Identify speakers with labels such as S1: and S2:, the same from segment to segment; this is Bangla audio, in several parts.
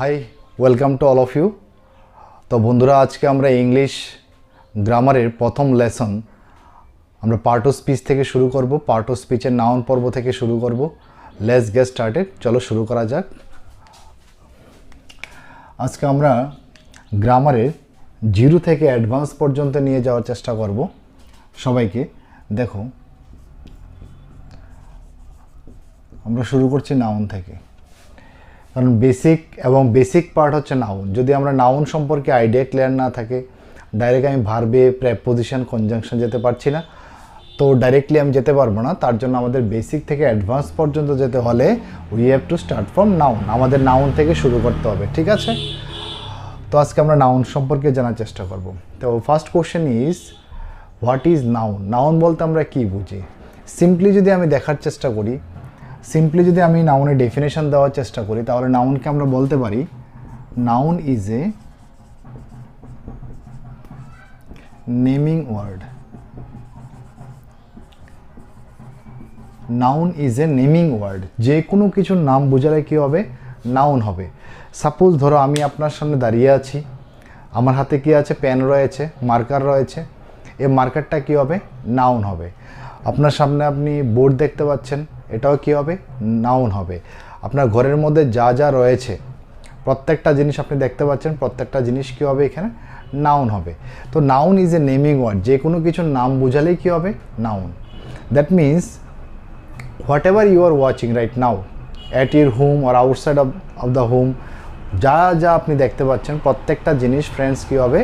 S1: High, welcome to all of you. তো বন্ধুরা, আজকে আমরা ইংলিশ গ্রামারের প্রথম লেসন আমরা পার্ট অফ স্পিচ থেকে শুরু করব। পার্ট অফ স্পিচের নাউন পর্ব থেকে শুরু করব। Let's get started. চলো শুরু করা যাক। আজকে আমরা গ্রামারের জিরো থেকে অ্যাডভান্স পর্যন্ত নিয়ে যাওয়ার চেষ্টা করব সবাইকে। দেখো, আমরা শুরু করছি নাউন থেকে, কারণ বেসিক পার্ট হচ্ছে নাউন। যদি আমরা নাউন সম্পর্কে আইডিয়া ক্লিয়ার না থাকে, ডাইরেক্ট আমি ভার্বে, প্রেপোজিশন, কনজাংশন যেতে পারছি না, তো ডাইরেক্টলি আমি যেতে পারবো না। তার জন্য আমাদের বেসিক থেকে অ্যাডভান্স পর্যন্ত যেতে হলে we have to start from noun. আমাদের নাউন থেকে শুরু করতে হবে, ঠিক আছে? তো আজকে আমরা নাউন সম্পর্কে জানার চেষ্টা করব। তো first question is, what is noun? Noun বলতে আমরা কী বুঝি? সিম্পলি যদি আমি দেখার চেষ্টা করি, যদি আমি নাউনের ডেফিনেশন দেওয়ার চেষ্টা করি, তাহলে নাউনকে আমরা বলতে পারি noun is a naming word. Noun is a naming word. যে কোনো কিছুর নাম বোঝালে কী হবে? নাউন হবে। সাপোজ ধরো আমি আপনার সামনে দাঁড়িয়ে আছি, আমার হাতে কি আছে? পেন রয়েছে, মার্কার রয়েছে। এই মার্কারটা কী হবে? নাউন হবে। আপনার সামনে আপনি বোর্ড দেখতে পাচ্ছেন, এটাও কী হবে? নাউন হবে। আপনার ঘরের মধ্যে যা যা রয়েছে, প্রত্যেকটা জিনিস আপনি দেখতে পাচ্ছেন, প্রত্যেকটা জিনিস কী হবে? এখানে নাউন হবে। তো noun is a naming word. যে কোনো কিছুর নাম বোঝালেই কী হবে? Noun. That means whatever you are watching right now at your home or outside of the home, যা যা আপনি দেখতে পাচ্ছেন, প্রত্যেকটা জিনিস ফ্রেন্ডস কী হবে?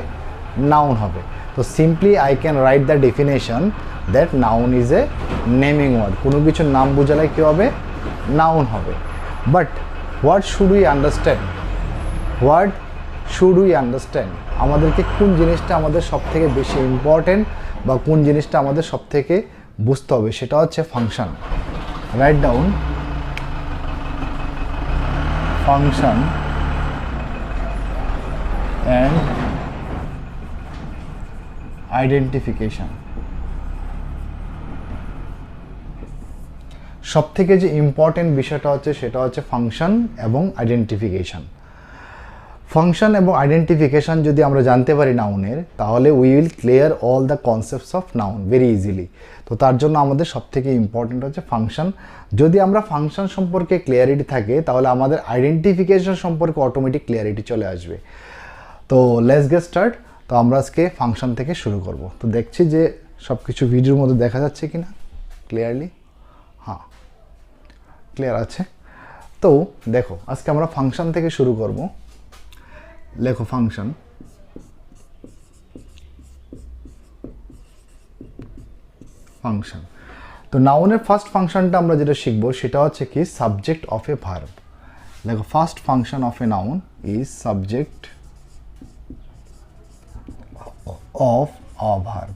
S1: নাউন হবে। তো simply I can write the definition that noun is a naming word. কোনো কিছুর নাম বোঝালে কী হবে? নাউন হবে। But what should we understand? আমাদেরকে কোন জিনিসটা আমাদের সবথেকে বেশি ইম্পর্টেন্ট বা কোন জিনিসটা আমাদের সবথেকে বুঝতে হবে, সেটা হচ্ছে function. Write down function and identification. সবথেকে যে ইম্পর্টেন্ট বিষয়টা হচ্ছে সেটা হচ্ছে ফাংশন এবং আইডেন্টিফিকেশন। ফাংশন এবং আইডেন্টিফিকেশন যদি আমরা জানতে পারি নাউনের, তাহলে we will clear all the concepts of noun very easily. তো তার জন্য আমাদের সবথেকে ইম্পর্টেন্ট হচ্ছে ফাংশন। যদি আমরা ফাংশন সম্পর্কে ক্লিয়ারিটি থাকে, তাহলে আমাদের আইডেন্টিফিকেশন সম্পর্কে অটোমেটিক ক্লিয়ারিটি চলে আসবে। তো লেটস গেট স্টার্ট। তো আমরা আজকে ফাংশন থেকে শুরু করব। তো দেখছি যে সব কিছু ভিডিওর মধ্যে দেখা যাচ্ছে কি না ক্লিয়ারলি? হ্যাঁ, ক্লিয়ার আছে। তো দেখো, আজকে আমরা ফাংশন থেকে শুরু করব। লেখো ফাংশন। তো নাউনের ফার্স্ট ফাংশনটা আমরা যেটা শিখব সেটা হচ্ছে কি? Subject of a verb. দেখো, first function of a noun is subject of a verb.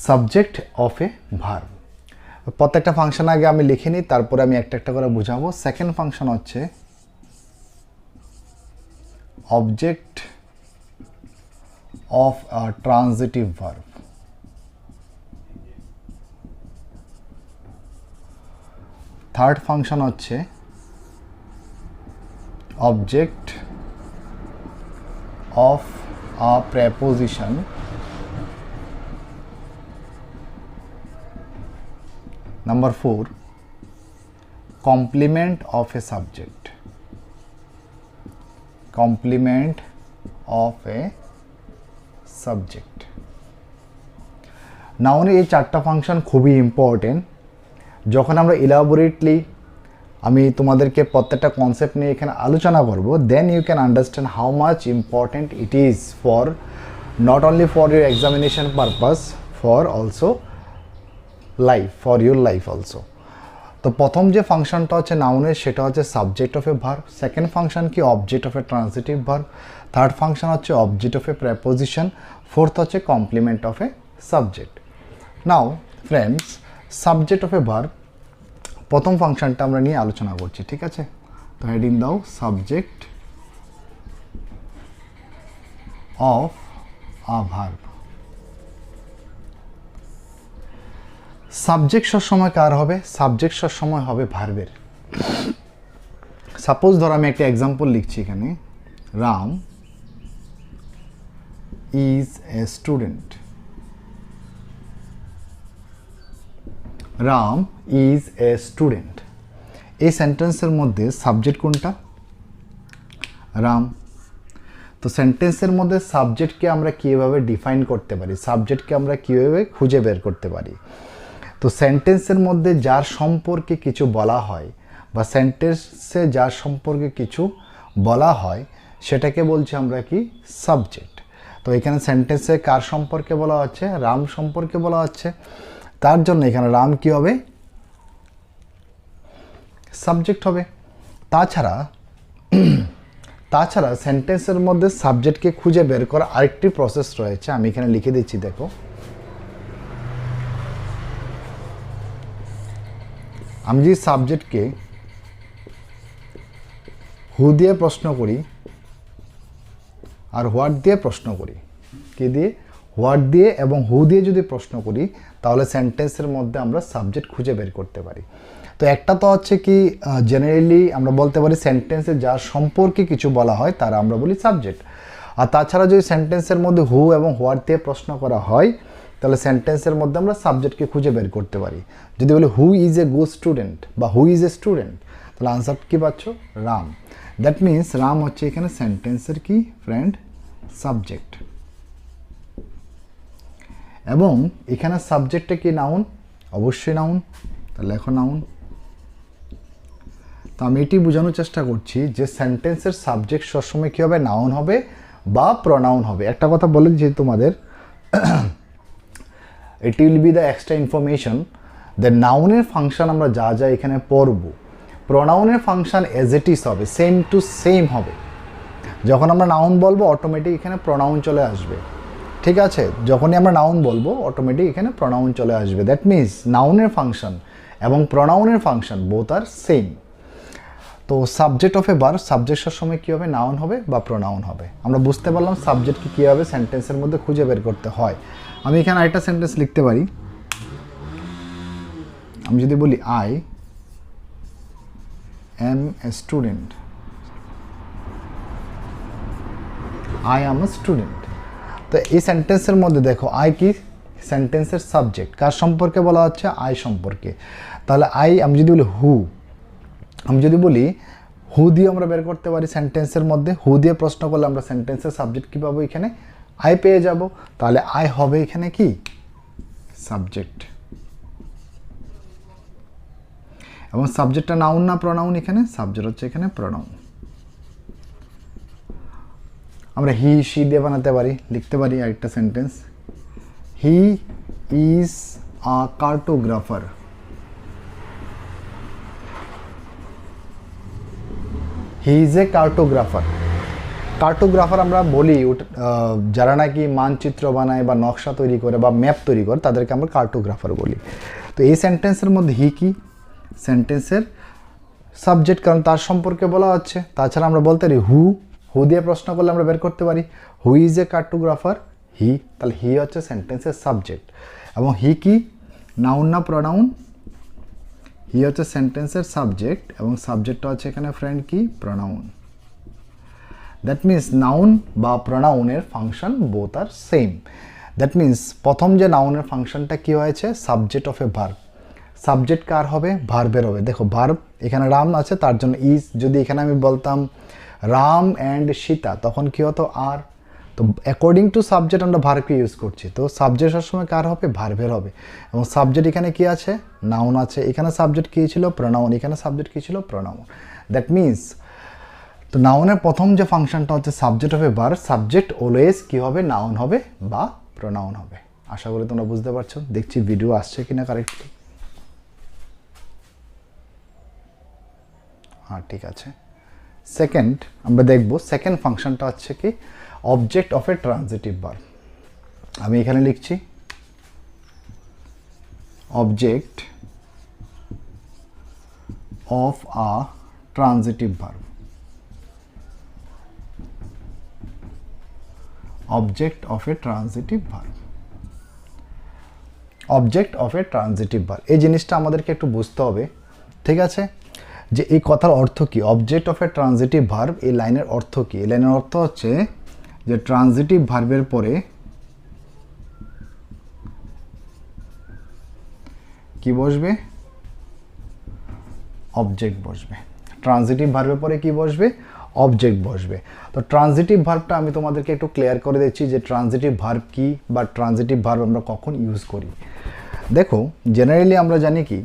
S1: Subject of a verb. প্রত্যেকটা ফাংশন আগে আমি লিখে নিই, তারপরে আমি একটা একটা করে বুঝাবো। সেকেন্ড ফাংশন হচ্ছে object of a transitive verb. Third function হচ্ছে object of a preposition. Number 4, complement of a subject. Complement of a subject. নাউনের এই চারটা ফাংশন খুবই ইম্পর্টেন্ট। যখন আমরা ইলাবোরেটলি আমি তোমাদেরকে প্রত্যেকটা কনসেপ্ট নিয়ে এখানে আলোচনা করব, then you can understand how much important it is for not only for your examination purpose, for also life, for your life also. তো প্রথম যে ফাংশনটা হচ্ছে নাউনের, সেটা হচ্ছে subject of a verb. Second function কি? Object of a transitive verb. Third function হচ্ছে object of a preposition. Fourth হচ্ছে complement of a subject. Now friends, subject of a verb প্রথম ফাংশনটা আমরা নিয়ে আলোচনা করছি, ঠিক আছে? তো হেডিং দাও subject of a verb. Subject সবসময় কার হবে? সাবজেক্ট সবসময় হবে ভার্বের। সাপোজ ধর আমি একটা এক্সাম্পল লিখছি এখানে, Ram is a student. Ram is a student. এই সেন্টেন্সের মধ্যে সাবজেক্ট কোনটা? রাম। তো সেন্টেন্সের মধ্যে সাবজেক্টকে আমরা কীভাবে ডিফাইন করতে পারি, সাবজেক্টকে আমরা কীভাবে খুঁজে বের করতে পারি? তো সেন্টেন্সের মধ্যে যার সম্পর্কে কিছু বলা হয় বা সেন্টেন্সে যার সম্পর্কে কিছু বলা হয় সেটাকে বলছি আমরা কি? সাবজেক্ট। তো এখানে সেন্টেন্সে কার সম্পর্কে বলা হচ্ছে? রাম সম্পর্কে বলা হচ্ছে। তার জন্য এখানে রাম কি হবে? সাবজেক্ট হবে। তাছাড়া সেন্টেন্সের মধ্যে সাবজেক্টকে খুঁজে বের করার আরেকটি প্রসেস রয়েছে, আমি এখানে লিখে দিচ্ছি, দেখো। আমি যদি সাবজেক্টকে হু দিয়ে প্রশ্ন করি আর হোয়াট দিয়ে প্রশ্ন করি, কি দিয়ে? হোয়াট দিয়ে এবং হু দিয়ে যদি প্রশ্ন করি, তাহলে সেন্টেন্সের মধ্যে আমরা সাবজেক্ট খুঁজে বের করতে পারি। তো একটা তো হচ্ছে কি, জেনারেলি আমরা বলতে পারি সেন্টেন্সে যার সম্পর্কে কিছু বলা হয় তারা আমরা বলি সাবজেক্ট। আর তাছাড়া যদি সেন্টেন্সের মধ্যে হু এবং হোয়াট দিয়ে প্রশ্ন করা হয়, তাহলে সেন্টেন্সের মধ্যে আমরা সাবজেক্টকে খুঁজে বের করতে পারি। যদি বলি who is a good student বা হু ইজ এ স্টুডেন্ট, তাহলে আনসার কী পাচ্ছ? রাম। দ্যাট মিন্স রাম হচ্ছে এখানে সেন্টেন্সের কি ফ্রেন্ড? সাবজেক্ট। এবং এখানে সাবজেক্টে কি নাউন? অবশ্যই নাউন। তাহলে এখন নাউন। তো আমি এটি বোঝানোর চেষ্টা করছি যে সেন্টেন্সের সাবজেক্ট সবসময় কী হবে? নাউন হবে বা প্রনাউন হবে। একটা কথা বলে যে তোমাদের, it will be the extra information, the নাউনের ফাংশন আমরা যা যা এখানে পড়ব, প্রনাউনের ফাংশন এজ ইট ইজ হবে, সেম টু সেম হবে। যখন আমরা নাউন বলবো অটোমেটিক এখানে প্রনাউন চলে আসবে, ঠিক আছে? যখনই আমরা নাউন বলবো অটোমেটিক এখানে প্রনাউন চলে আসবে। দ্যাট মিনস নাউনের ফাংশন এবং প্রনাউনের ফাংশন বোথ আর সেম। তো subject of a verb, subject সবসময় কী হবে? নাউন হবে বা প্রনাউন হবে। আমরা বুঝতে পারলাম সাবজেক্টকে কীভাবে সেন্টেন্সের মধ্যে খুঁজে বের করতে হয়। আমি এখানে আরেকটা সেন্টেন্স লিখতে পারি। আমি যদি বলি I M a student, I M a student. তো এই সেন্টেন্সের মধ্যে দেখো আই কি? সেন্টেন্সের সাবজেক্ট। কার সম্পর্কে বলা হচ্ছে? আই সম্পর্কে। তাহলে আই, আমি যদি বলি হু, আমি যদি বলি হু দিয়ে আমরা বের করতে পারি সেন্টেন্সের মধ্যে, হু দিয়ে প্রশ্ন করলে আমরা সেন্টেন্সের সাবজেক্ট কী পাবো? এখানে আই পেয়ে যাব। তাহলে আই হবে এখানে কি? সাবজেক্ট। এবং সাবজেক্টটা নাউন না প্রনাউন? এখানে সাবজেক্ট হচ্ছে এখানে প্রনাউন। আমরা হি শি দিয়ে বানাতে পারি, লিখতে পারি আরেকটা sentence, he is a cartographer. He is a cartographer. Cartographer আমরা বলি যারা নাকি মানচিত্র বানায় বা নকশা তৈরি করে বা ম্যাপ তৈরি করে, তাদেরকে আমরা কার্টোগ্রাফার বলি। তো এই সেন্টেন্সের মধ্যে হি কি? সেন্টেন্সের সাবজেক্ট, কারণ তার সম্পর্কে বলা হচ্ছে। তাছাড়া আমরা বলতে পারি হু, হু দিয়ে প্রশ্ন করলে আমরা বের করতে পারি হু ইজ এ কার্টোগ্রাফার, হি। তাহলে হি হচ্ছে সেন্টেন্সের সাবজেক্ট। এবং হি কি? নাউন না প্রনাউন? হি হচ্ছে সেন্টেন্সের সাবজেক্ট এবং সাবজেক্টটা হচ্ছে এখানে ফ্রেন্ড কি? প্রনাউন। দ্যাট মিন্স নাউন বা প্রনাউনের function both are same. That means প্রথম যে নাউনের ফাংশনটা কি হয়েছে? Subject of a verb. সাবজেক্ট কার হবে? ভার্বের হবে। দেখো ভার্ব এখানে রাম আছে, তার জন্য ইজ। যদি এখানে আমি বলতাম রাম অ্যান্ড সীতা, তখন কি হতো? আর। তো অ্যাকর্ডিং টু সাবজেক্ট আমরা ভার্বকে ইউজ করছি। তো সাবজেক্ট সবসময় কার হবে? ভার্বের হবে। এবং সাবজেক্ট এখানে কি আছে? নাউন আছে। এখানে সাবজেক্ট কী ছিল? প্রনাউন। এখানে সাবজেক্ট কী ছিল? প্রনাউন। দ্যাট মিন্স তো নাউনের প্রথম যে ফাংশনটা হচ্ছে সাবজেক্ট হবে ভার্ব, সাবজেক্ট অলওয়েজ কী হবে? নাউন হবে বা প্রনাউন হবে। আশা করি তোমরা বুঝতে পারছো। দেখছি ভিডিও আসছে কিনা কারেক্টলি। হ্যাঁ, ঠিক আছে। সেকেন্ড আমরা দেখব, সেকেন্ড ফাংশনটা হচ্ছে কি? Object of a transitive verb. আমি এখানে লিখছি object of a transitive verb. Object of a transitive verb. Object of a transitive verb, এই জিনিসটা আমাদেরকে একটু বুঝতে হবে, ঠিক আছে? যে এই কথার অর্থ কি, object of a transitive verb, এই লাইনের অর্থ কি? এই লাইনের অর্থ হচ্ছে যে ট্রানজিটিভ ভার্বের পরে কি বসবে? অবজেক্ট বসবে। ট্রানজিটিভ ভার্বের পরে কি বসবে? অবজেক্ট বসবে। তো ট্রানজিটিভ ভার্বটা আমি তোমাদেরকে একটু ক্লিয়ার করে দিচ্ছি যে ট্রানজিটিভ ভার্ব কি বা ট্রানজিটিভ ভার্ব আমরা কখন ইউজ করি। দেখো জেনারেলি আমরা জানি কি,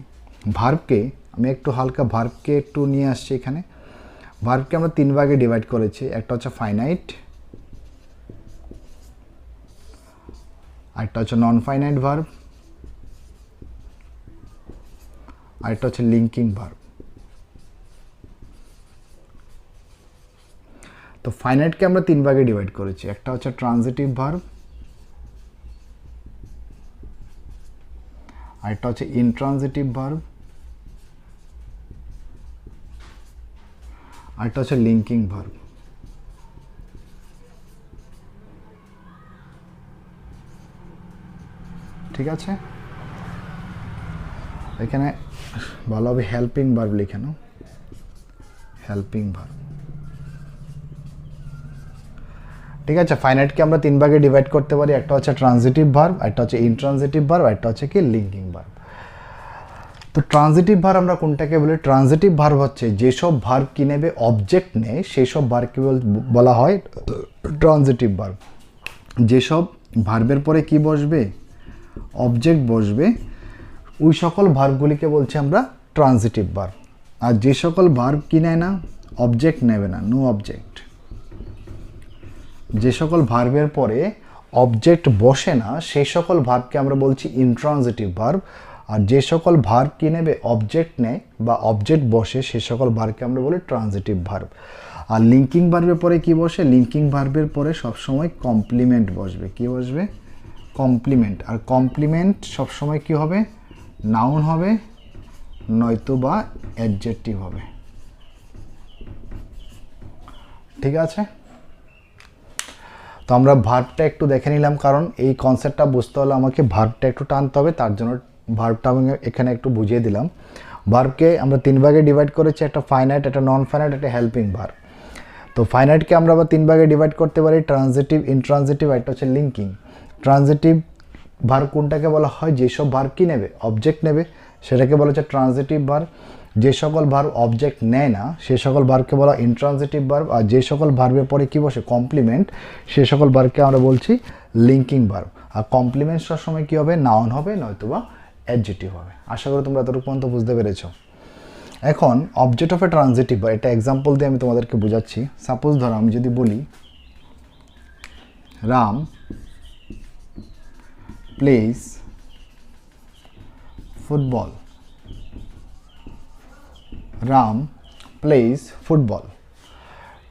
S1: ভার্বকে আমি একটু হালকা ভার্বকে একটু নিয়ে আসছি এখানে। ভার্বকে আমরা 3 ভাগে ডিভাইড করেছি। একটা হচ্ছে ফাইনাইট, আরেকটা হচ্ছে নন ফাইনাইট ভার্ব, আরেকটা হচ্ছে লিঙ্কিং ভার্ব। তো ফাইনাইটকে আমরা 3 ভাগে ডিভাইড করেছি। একটা হচ্ছে ট্রানজিটিভ ভার্ব, আরেকটা হচ্ছে ইনট্রানজিটিভ ভার্ব, আরেকটা হচ্ছে লিঙ্কিং ভার্ব। ঠিক আছে, এখানে ভালো হবে হেল্পিং ভার্ব লিখে নাও, হেল্পিং ভার্ব। ঠিক আছে, ফাইনাইটকে আমরা 3 ভাগে ডিভাইড করতে পারি। একটা হচ্ছে ট্রানজিটিভ ভার্ব, একটা হচ্ছে ইনট্রানজিটিভ ভার্ব, একটা হচ্ছে কি লিঙ্কিং ভার্ব। তো ট্রানজিটিভ ভার্ব আমরা কোনটাকে বলি? ট্রানজিটিভ ভার্ব হচ্ছে যেসব ভার্ব কি নেবে অবজেক্ট নেয় সেই সব ভার্বকে বলা হয় ট্রানজিটিভ ভার্ব। যেসব ভার্বের পরে কি বসবে? অবজেক্ট বসবে, ওই সকল ভার্বগুলিকে বলছি আমরা ট্রানজিটিভ ভার্ব। আর যে সকল ভার্ব কি নেয় না, অবজেক্ট নেবে না, নো অবজেক্ট, যে সকল ভার্বের পরে অবজেক্ট বসে না সেই সকল ভার্বকে আমরা বলছি ইনট্রানজিটিভ ভার্ব। আর যে সকল ভার্ব কি নেবে অবজেক্ট নেয় বা অবজেক্ট বসে সে সকল ভার্বকে আমরা বলি ট্রানজিটিভ ভার্ব। আর লিঙ্কিং ভার্বের পরে কি বসে? লিঙ্কিং ভার্বের পরে সবসময় কমপ্লিমেন্ট বসবে। কি বসবে? কমপ্লিমেন্ট। আর কমপ্লিমেন্ট সবসময় কি হবে? নাউন হবে, নয়তো বা অ্যাডজেক্টিভ হবে। ঠিক আছে, তো আমরা ভার্বটা একটু দেখে নিলাম, কারণ এই কনসেপ্টটা বুঝতে হলে আমাকে ভার্বটা একটু টানতে হবে, তার জন্য ভার্বটা আমি এখানে একটু বুঝিয়ে দিলাম। ভার্বকে আমরা 3 ভাগে ডিভাইড করেছি, একটা ফাইনাইট, একটা নন ফাইনাইট, একটা হেল্পিং ভার্ব। তো ফাইনাইটকে আমরা আবার 3 ভাগে ডিভাইড করতে পারি, ট্রানজিটিভ, ইনট্রানজিটিভ, একটা হচ্ছে লিঙ্কিং। ট্রানজিটিভ ভার্ব কোনটাকে বলা হয়? যেসব ভার্ব কি নেবে অবজেক্ট নেবে সেটাকে বলা হচ্ছে ট্রানজিটিভ ভার্ব। যে সকল ভার্ব অবজেক্ট নেয় না সে সকল ভার্বকে বলা ইনট্রানজিটিভ ভার্ব। আর যে সকল ভার্বের পরে কি বসে? কমপ্লিমেন্ট, সে সকল ভার্বকে আমরা বলছি লিঙ্কিং ভার্ব। আর কমপ্লিমেন্ট সবসময় কি হবে? নাউন হবে, নয়তোবা অ্যাডজেক্টিভ হবে। আশা করি তোমরা এতটুকু পর্যন্ত বুঝতে পেরেছো। এখন object of a transitive verb, এটা এক্সাম্পল দিয়ে আমি তোমাদেরকে বোঝাচ্ছি। সাপোজ ধরো আমি যদি বলি Ram plays football, Ram plays football.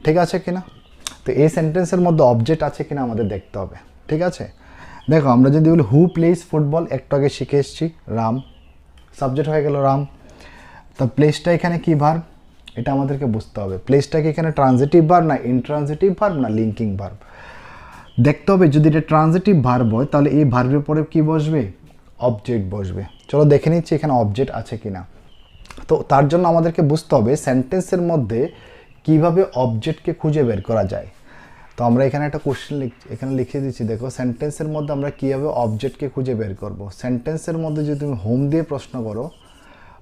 S1: ঠিক আছে কিনা? তো এই সেন্টেন্সের মধ্যে অবজেক্ট আছে কিনা আমাদের দেখতে হবে। ঠিক আছে, দেখো আমরা যদি বলি হু প্লেস ফুটবল, একটু আগে শিখে এসেছি রাম, সাবজেক্ট হয়ে গেল রাম। তো প্লেসটা এখানে কি ভার্ব? এটা আমাদেরকে বুঝতে হবে। প্লেসটা কি এখানে ট্রানজিটিভ ভার্ব না ইনট্রানজিটিভ ভার্ব না লিঙ্কিং ভার্ব? দেখতে হবে। যদি এটা ট্রানজিটিভ ভার্ব হয় তাহলে এই ভার্বের পরে কি বসবে? অবজেক্ট বসবে। চলো দেখে নিচ্ছি এখানে অবজেক্ট আছে কিনা। তো তার জন্য আমাদেরকে বুঝতে হবে সেন্টেন্সের মধ্যে কিভাবে অবজেক্টকে খুঁজে বের করা যায়। তো আমরা এখানে একটা কোশ্চেন এখানে লিখে দিচ্ছি, দেখো সেন্টেন্সের মধ্যে আমরা কীভাবে অবজেক্টকে খুঁজে বের করব। সেন্টেন্সের মধ্যে যদি তুমি হোম দিয়ে প্রশ্ন করো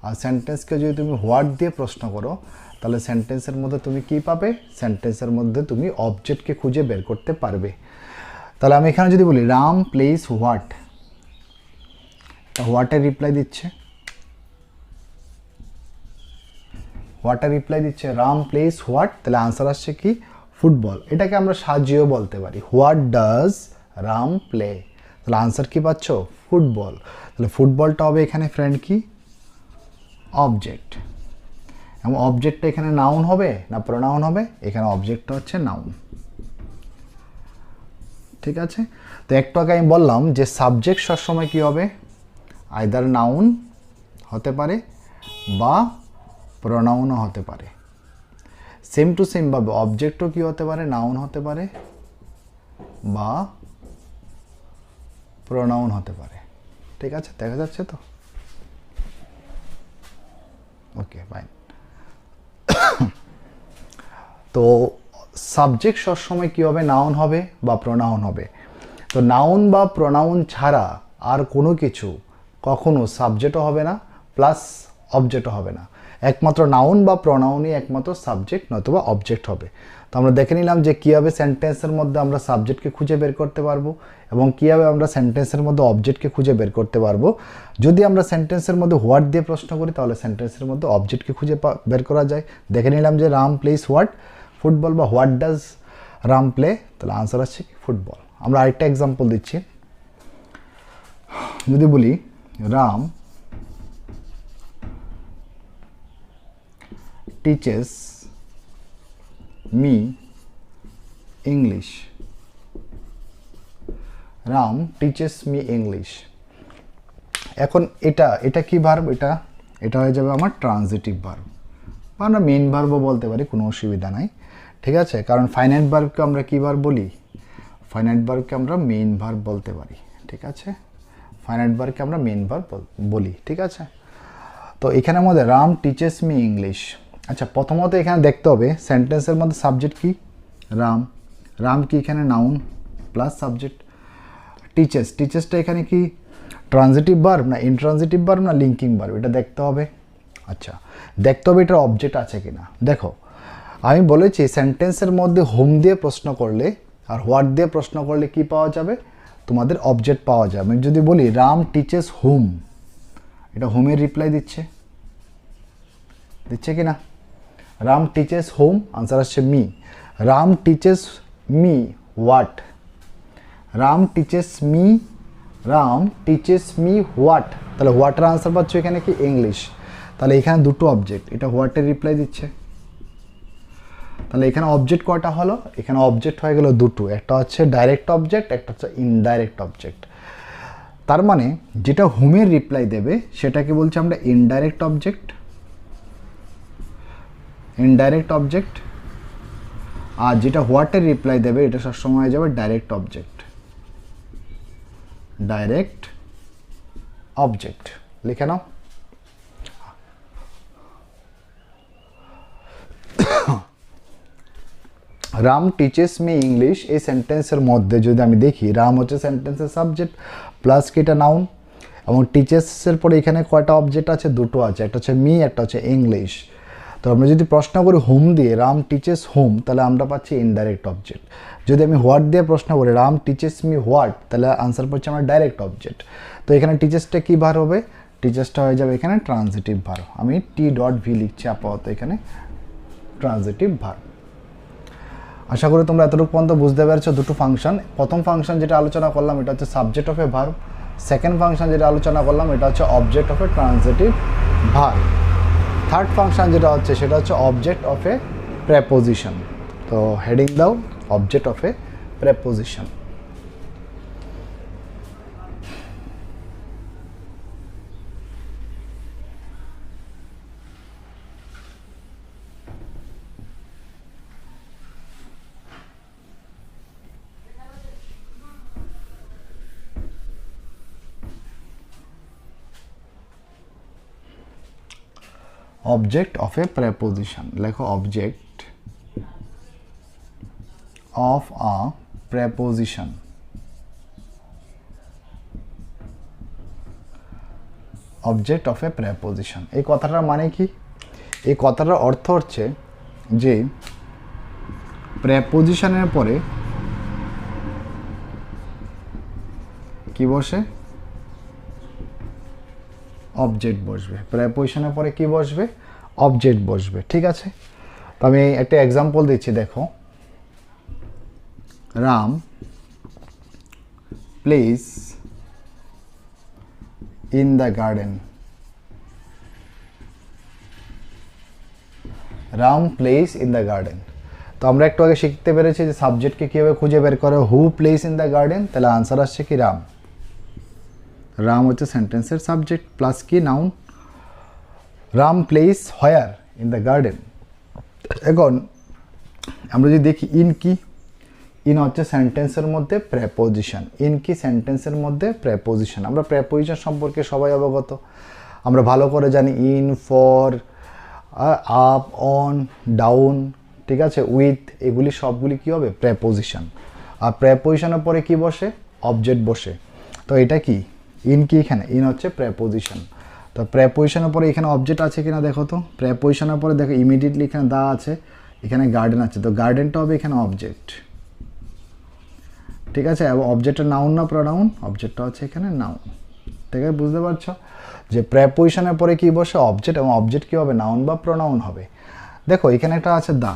S1: আর সেন্টেন্সকে যদি তুমি হোয়াট দিয়ে প্রশ্ন করো তাহলে সেন্টেন্সের মধ্যে তুমি কি পাবে? সেন্টেন্সের মধ্যে তুমি অবজেক্টকে খুঁজে বের করতে পারবে। তাহলে আমি এখানে যদি বলি রাম প্লেস হোয়াট, হোয়াটের রিপ্লাই দিচ্ছে, হোয়াটের রিপ্লাই দিচ্ছে রাম প্লেস হোয়াট, তাহলে আনসার আসছে কি? ফুটবল। এটাকে আমরা সাজিয়েও বলতে পারি হোয়াট ডাজ রাম প্লে, তাহলে আনসার কি পাচ্ছ? ফুটবল। তাহলে ফুটবলটা হবে এখানে ফ্রেন্ড কি? অবজেক্ট। এবং অবজেক্টটা এখানে নাউন হবে না প্রোনাউন হবে? এখানে অবজেক্টটা হচ্ছে নাউন। ঠিক আছে, তো একটু আগে আমি বললাম যে সাবজেক্ট সবসময় কি হবে? আইদার নাউন হতে পারে বা প্রোনাউনও হতে পারে। সেম টু সেম ভাবে অবজেক্টও কি হতে পারে? নাউন হতে পারে বা প্রোনাউন হতে পারে। ঠিক আছে, দেখা যাচ্ছে তো? Okay fine. তো সাবজেক্ট সবসময় কী হবে, নাউন হবে বা প্রোনাউন হবে। তো নাউন বা প্রোনাউন ছাড়া আর কোনো কিছু কখনো সাবজেক্টও হবে না, প্লাস অবজেক্টও হবে না। একমাত্র নাউন বা প্রোনাউনই একমাত্র সাবজেক্ট নতুবা অবজেক্ট হবে। তো আমরা দেখে নিলাম যে কীভাবে সেন্টেন্সের মধ্যে আমরা সাবজেক্টকে খুঁজে বের করতে পারবো এবং কীভাবে আমরা সেন্টেন্সের মধ্যে অবজেক্টকে খুঁজে বের করতে পারবো। যদি আমরা সেন্টেন্সের মধ্যে হোয়াট দিয়ে প্রশ্ন করি তাহলে সেন্টেন্সের মধ্যে অবজেক্টকে খুঁজে বের করা যায়। দেখে নিলাম যে রাম প্লেস হোয়াট, ফুটবল, বা হোয়াট ডাজ রাম প্লে, তাহলে আনসার আসছে কি ফুটবল। আমরা আরেকটা এক্সাম্পল দিচ্ছি। যদি বলি Ram teaches me English, Ram teaches me English. এখন এটা কি ভার্ব, এটা হয়ে যাবে আমার ট্রানজিটিভ ভার্ব, বা আমরা মেইন ভার্বও বলতে পারি, কোনো অসুবিধা নাই, ঠিক আছে। কারণ ফাইনাইট ভার্বকে আমরা কী ভার্ব বলি, ফাইনাইট ভার্বকে আমরা মেইন ভার্ব বলতে পারি, ঠিক আছে। ফাইনাইট ভার্বকে আমরা মেইন ভার্ব বলি, ঠিক আছে। তো এখানের মধ্যে রাম টিচেস মি ইংলিশ। আচ্ছা, প্রথমত এখানে দেখতে হবে সেন্টেন্সের মধ্যে সাবজেক্ট কি, রাম। রাম কি এখানে নাউন প্লাস সাবজেক্ট। টিচেসটা এখানে কি ট্রানজিটিভ ভার্ব না ইনট্রানজিটিভ ভার্ব না লিঙ্কিং ভার্ব, এটা দেখতে হবে। আচ্ছা, দেখতে হবে এটার অবজেক্ট আছে কিনা। দেখো, আমি বলেছি সেন্টেন্সের মধ্যে হোম দিয়ে প্রশ্ন করলে আর হোয়াট দিয়ে প্রশ্ন করলে কি পাওয়া যাবে, তোমাদের অবজেক্ট পাওয়া যাবে। আমি যদি বলি রাম টিচেস হোম, এটা হোমের রিপ্লাই দিচ্ছে কি না। রাম টিচেস হোম, আনসার আসছে me. Ram teaches me what, Ram teaches me what, তাহলে হোয়াটের আনসার পাচ্ছ এখানে কি ইংলিশ। তাহলে এখানে দুটো অবজেক্ট, এটা হোয়াটের রিপ্লাই দিচ্ছে। তাহলে এখানে অবজেক্ট কয়টা হলো, এখানে অবজেক্ট হয়ে গেল দুটো, একটা হচ্ছে ডাইরেক্ট অবজেক্ট, একটা হচ্ছে ইনডাইরেক্ট অবজেক্ট। তার মানে যেটা হোমের রিপ্লাই দেবে সেটাকে বলছি আমরা ইনডাইরেক্ট অবজেক্ট, আর যেটা হোয়াটের রিপ্লাই দেবে এটা সবসময় হয়ে যাবে ডাইরেক্ট অবজেক্ট। লিখে নাও। রাম টিচেস মি ইংলিশ, এই সেন্টেন্সের মধ্যে যদি আমি দেখি রাম হচ্ছে সেন্টেন্সের সাবজেক্ট প্লাস কি এটা নাউন, এবং টিচেসের পরে এখানে কয়টা অবজেক্ট আছে, দুটো আছে, একটা হচ্ছে মি, একটা হচ্ছে ইংলিশ। তো আমরা যদি প্রশ্ন করি হোম দিয়ে রাম টিচেস হোম, তাহলে আমরা পাচ্ছি ইনডাইরেক্ট অবজেক্ট। যদি আমি হোয়াট দিয়ে প্রশ্ন করি রাম টিচেস মি হোয়াট, তাহলে আনসার পাচ্ছি আমরা ডাইরেক্ট অবজেক্ট। তো এখানে টিচেসটা কী ভার হবে, টিচেসটা হয়ে যাবে এখানে ট্রানজিটিভ ভার। আমি T.V লিখছি আপাতত এখানে, ট্রানজিটিভ ভার। আশা করি তোমরা এতটুকু পর্যন্ত বুঝতে পেরেছো দুটো ফাংশন। প্রথম ফাংশন যেটা আলোচনা করলাম এটা হচ্ছে subject of a verb, second function যেটা আলোচনা করলাম এটা হচ্ছে object of a transitive verb, third function যেটা হচ্ছে সেটা হচ্ছে অবজেক্ট অফ এ প্রেপোজিশন। তো হেডিং দাও object of a preposition. Object of a preposition, লেখো object of a preposition. Object of a preposition, এই কথাটার মানে কি, এই কথাটার অর্থ হচ্ছে যে প্রেপোজিশনের পরে কি বসে, অবজেক্ট বসবে। প্রেপোজিশনের পরে কি বসবে, অবজেক্ট বসবে, ঠিক আছে। তো আমি একটা এক্সাম্পল দিচ্ছি, দেখো Ram place in the garden, Ram place in the garden. তো আমরা একটু আগে শিখতে পেরেছি যে সাবজেক্টকে কীভাবে খুঁজে বের করে, হু প্লেস ইন দ্য গার্ডেন, তাহলে আনসার আসছে কি রাম। রাম হচ্ছে সেন্টেন্সের সাবজেক্ট প্লাস কি noun. Ram place where, in the garden. এখন আমরা যদি দেখি ইন কি, ইন হচ্ছে সেন্টেন্সের মধ্যে প্রেপোজিশন, ইন কি সেন্টেন্সের মধ্যে প্রেপোজিশন। আমরা প্রেপোজিশন সম্পর্কে সবাই অবগত, আমরা ভালো করে জানি in, for, up, on, down, ঠিক আছে, উইথ, এগুলি সবগুলি কি হবে? প্রেপোজিশন। আর প্রেপোজিশনের পরে কি বসে? অবজেক্ট বসে। তো এটা কি ইন, কি এখানে ইন হচ্ছে প্রেপোজিশন। তো প্রেপোজিশনের পরে এখানে অবজেক্ট আছে কিনা দেখো তো। প্রেপোজিশনের পরে দেখো ইমিডিয়েটলি এখানে দা আছে, এখানে গার্ডেন আছে, তো গার্ডেনটা হবে এখানে অবজেক্ট, ঠিক আছে। এবং অবজেক্টের নাউন না প্রোনাউন? অবজেক্টটা হচ্ছে এখানে নাউন, ঠিক আছে, বুঝতে পারছো যে প্রেপোজিশনের পরে কি বসে? অবজেক্ট, এবং অবজেক্ট কি হবে? নাউন বা প্রোনাউন হবে। দেখো এখানে একটা আছে দা,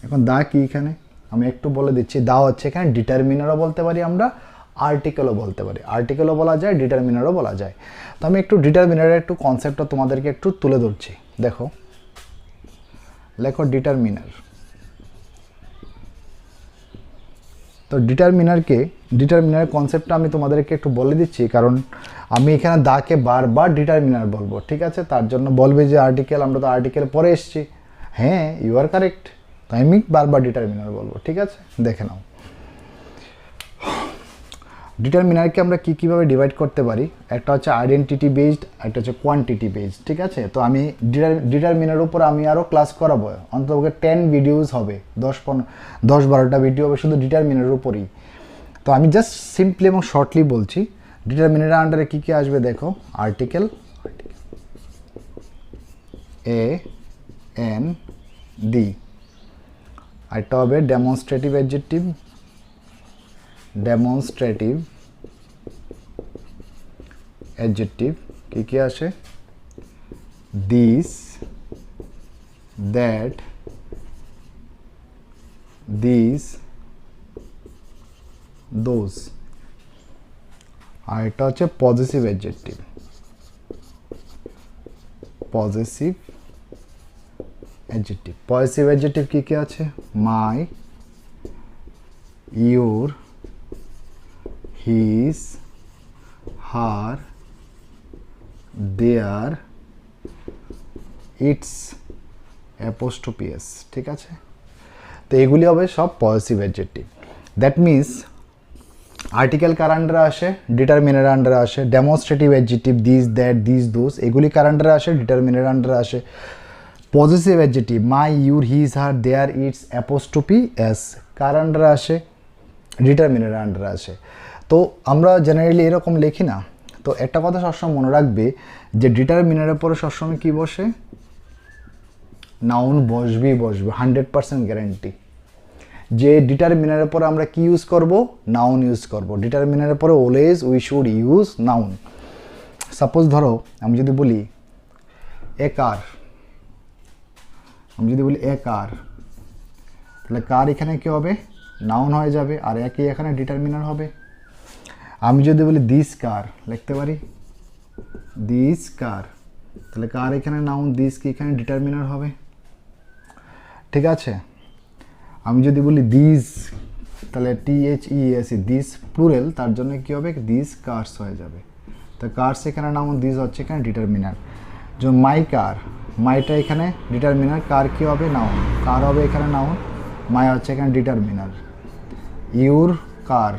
S1: এখন দা কি এখানে আমি একটু বলে দিচ্ছি। দা হচ্ছে এখানে ডিটারমিনারও বলতে পারি আমরা, আর্টিকেলও বলতে পারি, আর্টিকেলও বলা যায়, ডিটারমিনারও বলা যায়। তো আমি একটু ডিটারমিনারের একটু কনসেপ্টটা তোমাদেরকে একটু তুলে ধরছি। দেখো লেখো ডিটারমিনার। তো ডিটারমিনারের কনসেপ্টটা আমি তোমাদেরকে একটু বলে দিচ্ছি, কারণ আমি এখানে দাকে বারবার ডিটারমিনার বলবো, ঠিক আছে। তার জন্য বলবে যে আর্টিকেল, আমরা তো আর্টিকেল পরে এসেছি। হ্যাঁ, ইউ আর কারেক্ট, তাই আমি বারবার ডিটারমিনার বলবো, ঠিক আছে। দেখে নাও ডিটারমিনারকে আমরা কীভাবে ডিভাইড করতে পারি। একটা হচ্ছে আইডেন্টিটি বেসড, একটা হচ্ছে কোয়ান্টিটি বেসড, ঠিক আছে। তো আমি ডিটারমিনার উপর আমি আরও ক্লাস করাবো, অন্তত 10 ভিডিওস হবে, 10-12টা ভিডিও হবে শুধু ডিটারমিনারের উপরেই। তো আমি জাস্ট সিম্পলি এবং শর্টলি বলছি ডিটারমিনারের আন্ডারে কী কী আসবে। দেখো আর্টিকেল, এ এন ডি, আরেকটা হবে ডেমনস্ট্রেটিভ অ্যাডজেক্টিভ, ডেমনস্ট্রেটিভ অ্যাডজেক্টিভ কী কী আসে? This, that, these, those. আর এটা হচ্ছে positive adjective, positive adjective. Positive adjective কী কী আছে? My, your, his, her, their, its, apostrophe S, ঠিক আছে। তো এগুলি হবে সব positive adjective. That means article কার আন্ডারে আসে? ডিটারমিনার আন্ডারে আসে। Demonstrative adjective this, that, these, those, এগুলি কার আন্ডারে আসে? ডিটারমিনার আন্ডারে আসে। Positive adjective my, your, his, her, their, its, apostrophe S কার আন্ডারে আসে? ডিটারমিনার আন্ডারে আসে। তো আমরা জেনারেলি এরকম লিখি না। তো একটা কথা সবসময় মনে রাখবে যে ডিটারমিনারের পরে সবসময় কী বসে? নাউন বসবে 100% গ্যারান্টি। যে ডিটারমিনারের পরে আমরা কি ইউজ করব? নাউন ইউজ করব। ডিটারমিনারের পরে always we should use noun. Suppose ধরো আমি যদি বলি এ কার, আমি যদি বলি এ কার, তাহলে কার এখানে কী হবে? নাউন হয়ে যাবে, আর একই এখানে ডিটারমিনার হবে। আমি যদি বলি দিস কার, লিখতে পারি দিস কার, তাহলে কার এখানে নাউন, দিস কি এখানে ডিটারমিনার হবে, ঠিক আছে। আমি যদি বলি দিস, তাহলে THES, দিস প্লুরাল, তার জন্য কী হবে? দিস কার্স হয়ে যাবে। তো কার্স এখানে নাউন, দিস হচ্ছে এখানে ডিটারমিনার। যেমন মাই কার, মাইটা এখানে ডিটারমিনার, কার কী হবে? নাউন, কার হবে এখানে নাউন, মাই হচ্ছে এখানে ডিটারমিনার। ইউর কার,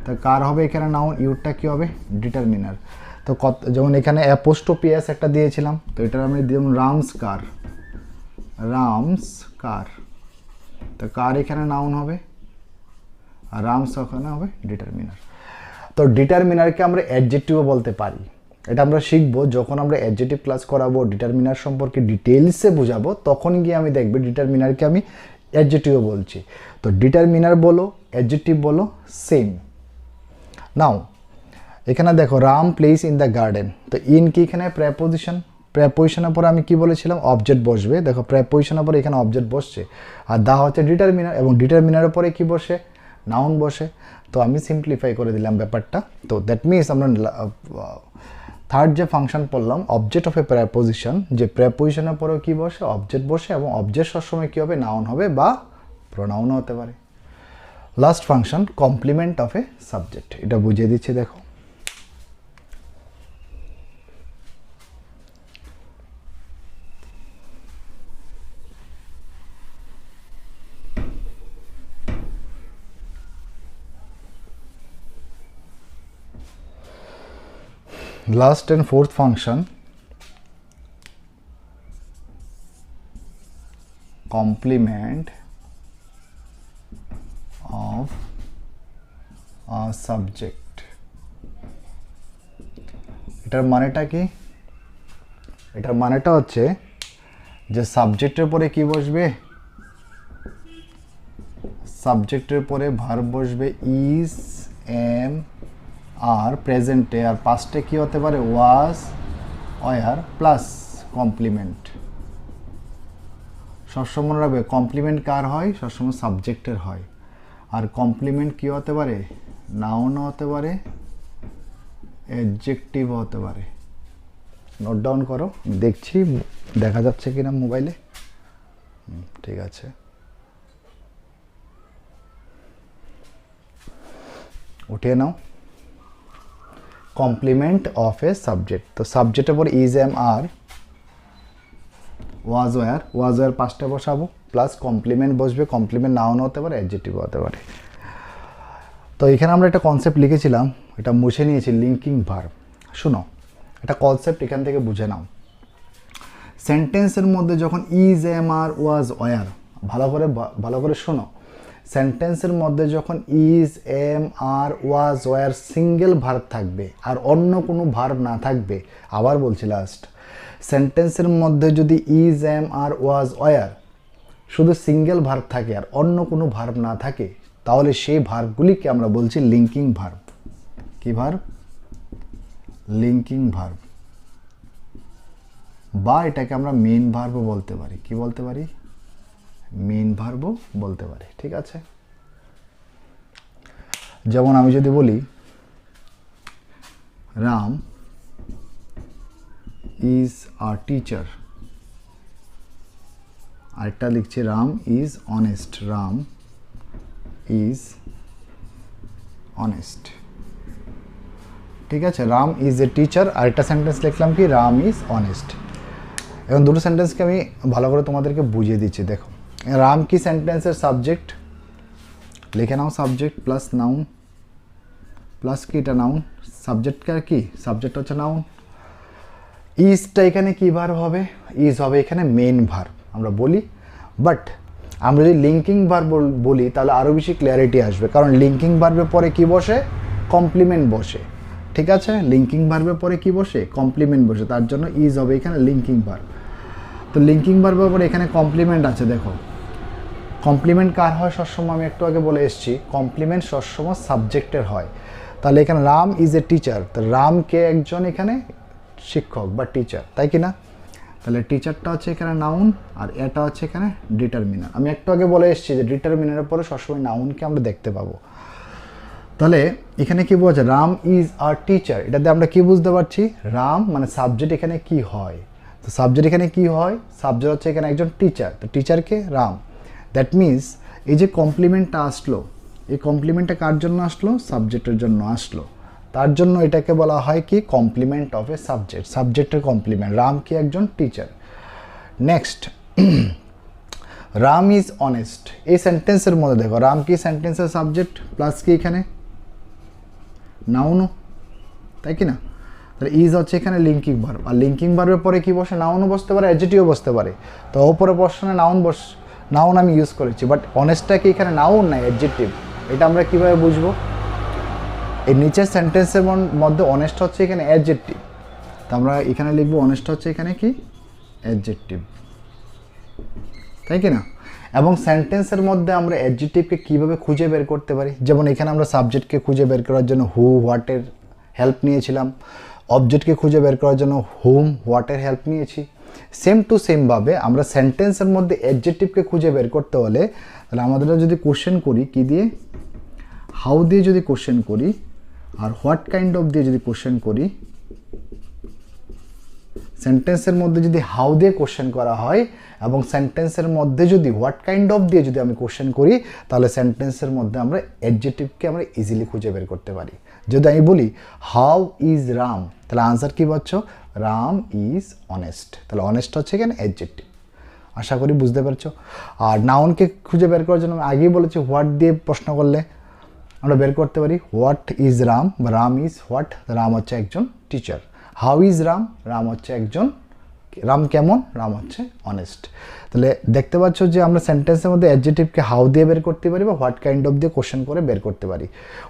S1: তো কার হবে এখানে নাউন, ইউরটা কী হবে? ডিটারমিনার। তো যেমন এখানে অ্যাপোস্ট্রোফি এস একটা দিয়েছিলাম, তো এটা আমি যেমন রামস কার, রামস কার, তো কার এখানে নাউন হবে, আর রামস ওখানে হবে ডিটারমিনার। তো ডিটারমিনারকে আমরা অ্যাডজেক্টিভও বলতে পারি। এটা আমরা শিখবো যখন আমরা অ্যাডজেক্টিভ ক্লাস করাবো, ডিটারমিনার সম্পর্কে ডিটেলসে বোঝাবো, তখন গিয়ে আমি দেখবে ডিটারমিনারকে আমি অ্যাডজেক্টিভও বলছি। তো ডিটারমিনার বলো, অ্যাডজেক্টিভ বলো, সেম। নাও এখানে দেখো Ram place in the garden, তো ইন কি এখানে প্রেপোজিশন, প্রেপোজিশনের পরে আমি কি বলেছিলাম? অবজেক্ট বসবে। দেখো প্রেপোজিশনের পরে এখানে অবজেক্ট বসছে, আর দা হচ্ছে ডিটারমিনার, এবং ডিটারমিনারের পরে কি বসে? নাউন বসে। তো আমি সিম্পলিফাই করে দিলাম ব্যাপারটা। তো দ্যাট মিনস আমরা থার্ড যে ফাংশন পড়লাম, অবজেক্ট অফ এ প্রেপোজিশন, যে প্রেপোজিশনের পরেও কি বসে? অবজেক্ট বসে, এবং অবজেক্ট সবসময় কী হবে? নাউন হবে বা প্রোনাউনও হতে পারে। Last function complement of a subject, এটা বুঝিয়ে দিচ্ছি দেখো। Last and fourth function complement of a subject. এটার মানেটা কি? এটার মানেটা হচ্ছে যে সাবজেক্টের পরে কি বসবে? সাবজেক্টের পরে ভার্ব বসবে ইজ, এম, আর প্রেজেন্টে আর পাস্টে কি হতে পারে? ওয়াজ, ওয়ার প্লাস কমপ্লিমেন্ট। সবসময় মনে রাখবে কমপ্লিমেন্ট কার হয়? সবসময় সাবজেক্টের হয়। আর কমপ্লিমেন্ট কি হতে পারে? নাউনও হতে পারে, অ্যাডজেক্টিভও হতে পারে। নোট ডাউন করো, দেখছি দেখা যাচ্ছে কিনা মোবাইলে। ঠিক আছে, উঠিয়ে নাও। কমপ্লিমেন্ট অফ এ সাবজেক্ট, তো সাবজেক্টের পর is, am, are, was, were পাঁচটা বসাবো, প্লাস কমপ্লিমেন্ট বসবে। কমপ্লিমেন্ট নাউন হতে পারে, অ্যাডজেক্টিভ হতে পারে। তো এখানে আমরা একটা কনসেপ্ট লিখেছিলাম, এটা মুছে নিয়েছি, লিঙ্কিং ভার্ব। শুনো, একটা কনসেপ্ট এখান থেকে বুঝে নাও। সেন্টেন্সের মধ্যে যখন is, am, are, was, were, ভালো করে শোনো। সেন্টেন্সের মধ্যে যখন is, am, are, was, were single verb থাকবে আর অন্য কোনো ভার্ব না থাকবে, আবার বলছি লাস্ট, সেন্টেন্সের মধ্যে যদি is, am, are, was, were শুধু সিঙ্গেল ভার্ব থাকে আর অন্য কোনো ভার্ব না থাকে, তাহলে সেই ভার্বগুলিকে আমরা বলছি লিঙ্কিং ভার্ব। কি ভার্ব? Linking verb. বা এটাকে আমরা মেইন ভার্বও বলতে পারি। কি বলতে পারি? মেইন ভার্বও বলতে পারি। ঠিক আছে, যেমন আমি যদি বলি রাম ইজ আ টিচার, আরেকটা লিখছি Ram is honest. Ram is honest. ঠিক আছে, রাম ইজ এ টিচার। আরেকটা সেন্টেন্স লিখলাম কি? Ram is honest. এখন দুটো সেন্টেন্সকে আমি ভালো করে তোমাদেরকে বুঝিয়ে দিচ্ছি। দেখো, রাম কি সেন্টেন্সের সাবজেক্ট? লিখে নাও, সাবজেক্ট প্লাস নাউন প্লাস কি? এটা নাউন। সাবজেক্টকার কি? সাবজেক্ট হচ্ছে নাউন। ইজটা এখানে কি ভার্ব হবে? ইজ হবে এখানে মেইন ভার্ব আমরা বলি। বাট আমরা যদি লিঙ্কিং ভার্ব বলি তাহলে আরও বেশি ক্লিয়ারিটি আসবে, কারণ লিঙ্কিং ভার্বের পরে কি বসে? কমপ্লিমেন্ট বসে। ঠিক আছে, লিঙ্কিং ভার্বের পরে কি বসে? কমপ্লিমেন্ট বসে, তার জন্য ইজ হবে এখানে লিঙ্কিং ভার্ব। তো লিঙ্কিং ভার্বের পরে এখানে কমপ্লিমেন্ট আছে। দেখো, কমপ্লিমেন্ট কার হয় সবসময়? আমি একটু আগে বলে এসেছি, কমপ্লিমেন্ট সবসময় সাবজেক্টের হয়। তাহলে এখানে রাম ইজ এ টিচার, তো রাম কে একজন এখানে শিক্ষক বা টিচার, তাই কি না? তাহলে টিচারটা হচ্ছে এখানে নাউন আর এটা হচ্ছে এখানে ডিটারমিনার। আমি একটু আগে বলে এসেছি যে ডিটারমিনারের পরে সবসময় নাউনকে আমরা দেখতে পাবো। তাহলে এখানে কি বলছে? রাম ইজ আর টিচার, এটাতে আমরা কি বুঝতে পারছি? রাম মানে সাবজেক্ট এখানে কি হয়? তো সাবজেক্ট এখানে কি হয়? সাবজেক্ট হচ্ছে এখানে একজন টিচার, তো টিচারকে রাম। দ্যাট মিনস এই যে কমপ্লিমেন্টটা আসলো, এই কমপ্লিমেন্টটা কার জন্য আসলো? সাবজেক্টের জন্য আসলো। তার জন্য এটাকে বলা হয় কি? কমপ্লিমেন্ট অফ এ সাবজেক্ট, সাবজেক্টের কমপ্লিমেন্ট। রাম কি একজন teacher. Next, Ram is honest. এই সেন্টেন্সের মধ্যে দেখো, রাম কি সেন্টেন্সের সাবজেক্ট প্লাস কি এখানে নাউনও, তাই কি না? তাহলে ইজ হচ্ছে এখানে লিঙ্কিং ভার্ব, আর লিঙ্কিং ভার্বের পরে কি বসে? নাউনও বসতে পারে, অ্যাডজেক্টিভও বসতে পারে। তো ওপরে বসানো নাউন আমি ইউজ করেছি, বাট অনেস্টটা কি এখানে নাউন না অ্যাডজেক্টিভ? এটা আমরা কিভাবে বুঝবো? এই নিচের সেন্টেন্সের মধ্যে অনেস্ট হচ্ছে এখানে অ্যাডজেক্টিভ, তো আমরা এখানে লিখবো অনেস্ট হচ্ছে এখানে কি? অ্যাডজেক্টিভ, তাই কি না? এবং সেন্টেন্সের মধ্যে আমরা অ্যাডজেক্টিভকে কীভাবে খুঁজে বের করতে পারি? যেমন এখানে আমরা সাবজেক্টকে খুঁজে বের করার জন্য হু, হোয়াটের হেল্প নিয়েছিলাম। অবজেক্টকে খুঁজে বের করার জন্য হুম, হোয়াটের হেল্প নিয়েছি। সেম টু সেমভাবে আমরা সেন্টেন্সের মধ্যে অ্যাডজেক্টিভকে খুঁজে বের করতে হলে, তাহলে আমাদের যদি কোশ্চেন করি কি দিয়ে? হাউ দিয়ে যদি কোশ্চেন করি, আর হোয়াট কাইন্ড অফ দিয়ে যদি কোশ্চেন করি, সেন্টেন্সের মধ্যে যদি হাউ দিয়ে কোশ্চেন করা হয় এবং সেন্টেন্সের মধ্যে যদি হোয়াট কাইন্ড অফ দিয়ে যদি আমি কোশ্চেন করি, তাহলে সেন্টেন্সের মধ্যে আমরা অ্যাডজেক্টিভকে আমরা ইজিলি খুঁজে বের করতে পারি। যদি আমি বলি হাউ ইজ রাম, তাহলে আনসার কী পাচ্ছ? Ram is honest. তাহলে অনেস্ট হচ্ছে এখানে অ্যাডজেক্টিভ। আশা করি বুঝতে পারছো। আর নাউনকে খুঁজে বের করার জন্য আমি আগেই বলেছি হোয়াট দিয়ে প্রশ্ন করলে আমরা বের করতে পারি হোয়াট ইজ রাম, বা রাম ইজ হোয়াট। রাম হচ্ছে একজন teacher. How is Ram, Ram হচ্ছে একজন রাম কেমন? রাম হচ্ছে অনেস্ট। তাহলে দেখতে পাচ্ছ যে আমরা সেন্টেন্সের মধ্যে অ্যাডজেক্টিভকে হাউ দিয়ে বের করতে পারি বা হোয়াট কাইন্ড অফ দিয়ে কোশ্চেন করে বের করতে পারি।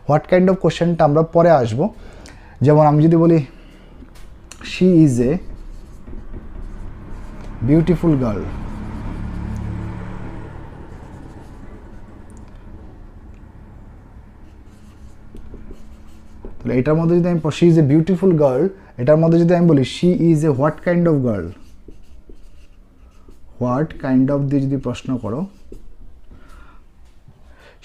S1: হোয়াট কাইন্ড অফ কোশ্চেনটা আমরা পরে আসবো। যেমন আমি যদি বলি she is a beautiful girl, তাহলে এটার মধ্যে যদি আমি she is a beautiful girl, এটার মধ্যে যদি আমি বলি she is a what kind of girl, what kind of দিয়ে যদি প্রশ্ন করো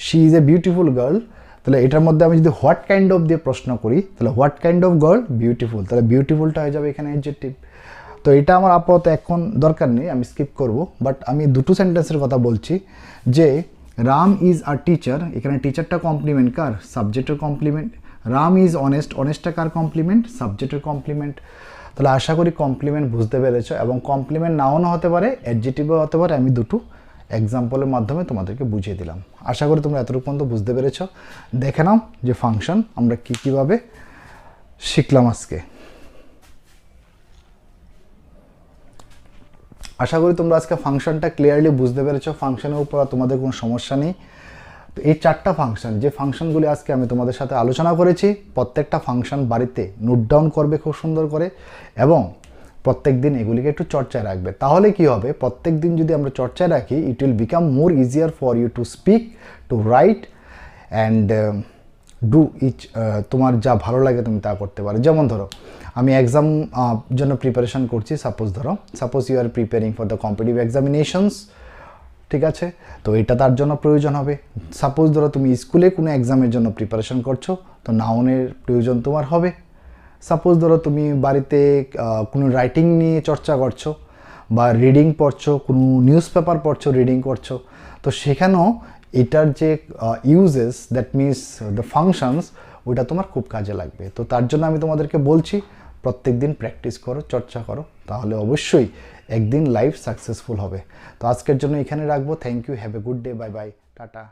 S1: she is a beautiful girl, তাহলে এটার মধ্যে আমি যদি হোয়াট কাইন্ড অফ দিয়ে প্রশ্ন করি তাহলে what kind of girl? Beautiful. তাহলে বিউটিফুলটা হয়ে যাবে এখানে অ্যাডজেক্টিভ। তো এটা আমার আপাতত এখন দরকার নেই, আমি স্কিপ করব। বাট আমি দুটো সেন্টেন্সের কথা বলছি যে রাম ইজ আ টিচার, এখানে টিচারটা কমপ্লিমেন্ট কার? সাবজেক্টের কমপ্লিমেন্ট। রাম ইজ অনেস্ট, অনেস্টটা কার কমপ্লিমেন্ট? সাবজেক্টের কমপ্লিমেন্ট। তাহলে আশা করি কমপ্লিমেন্ট বুঝতে পেরেছো, এবং কমপ্লিমেন্ট নাও না হতে পারে, অ্যাডজেক্টিভও হতে পারে। আমি দুটো এক্সাম্পলের মাধ্যমে তোমাদেরকে বুঝিয়ে দিলাম। আশা করি তোমরা এতটুকু পর্যন্ত বুঝতে পেরেছো। দেখে নাও যে ফাংশন আমরা কীভাবে শিখলাম আজকে। আশা করি তোমরা আজকে ফাংশনটা ক্লিয়ারলি বুঝতে পেরেছো। ফাংশনের উপর তোমাদের কোনো সমস্যা নেই। তো এই চারটা ফাংশন, যে ফাংশনগুলি আজকে আমি তোমাদের সাথে আলোচনা করেছি, প্রত্যেকটা ফাংশন বাড়িতে নোট ডাউন করবে খুব সুন্দর করে, এবং প্রত্যেক দিন এগুলিকে একটু চর্চায় রাখবে। তাহলে কি হবে, প্রত্যেক দিন যদি আমরা চর্চায় রাখি, it will become more easier for you to speak, to write and do each. তোমার যা ভালো লাগে তুমি তা করতে পারো। যেমন ধরো আমি এক্সাম জন্য প্রিপারেশন করছি, suppose you are preparing for the competitive examinations, ঠিক আছে? তো এটা তার জন্য প্রয়োজন হবে। সাপোজ ধরো তুমি স্কুলে কোনো এক্সামের জন্য প্রিপারেশন করছো, তো নাউনের প্রয়োজন তোমার হবে। সাপোজ ধরো তুমি বাড়িতে কোনো রাইটিং নিয়ে চর্চা করছো বা রিডিং পড়ছো, কোনো নিউজ পেপার পড়ছো, রিডিং করছো, তো সেখানেও এটার যে uses, that means the functions, ওইটা তোমার খুব কাজে লাগবে। তো তার জন্য আমি তোমাদেরকে বলছি প্রত্যেক দিন প্র্যাকটিস করো, চর্চা করো, তাহলে অবশ্যই একদিন লাইফ সাকসেসফুল হবে। তো আজকের জন্য এখানে রাখবো। Thank you, have a good day, bye bye, tata.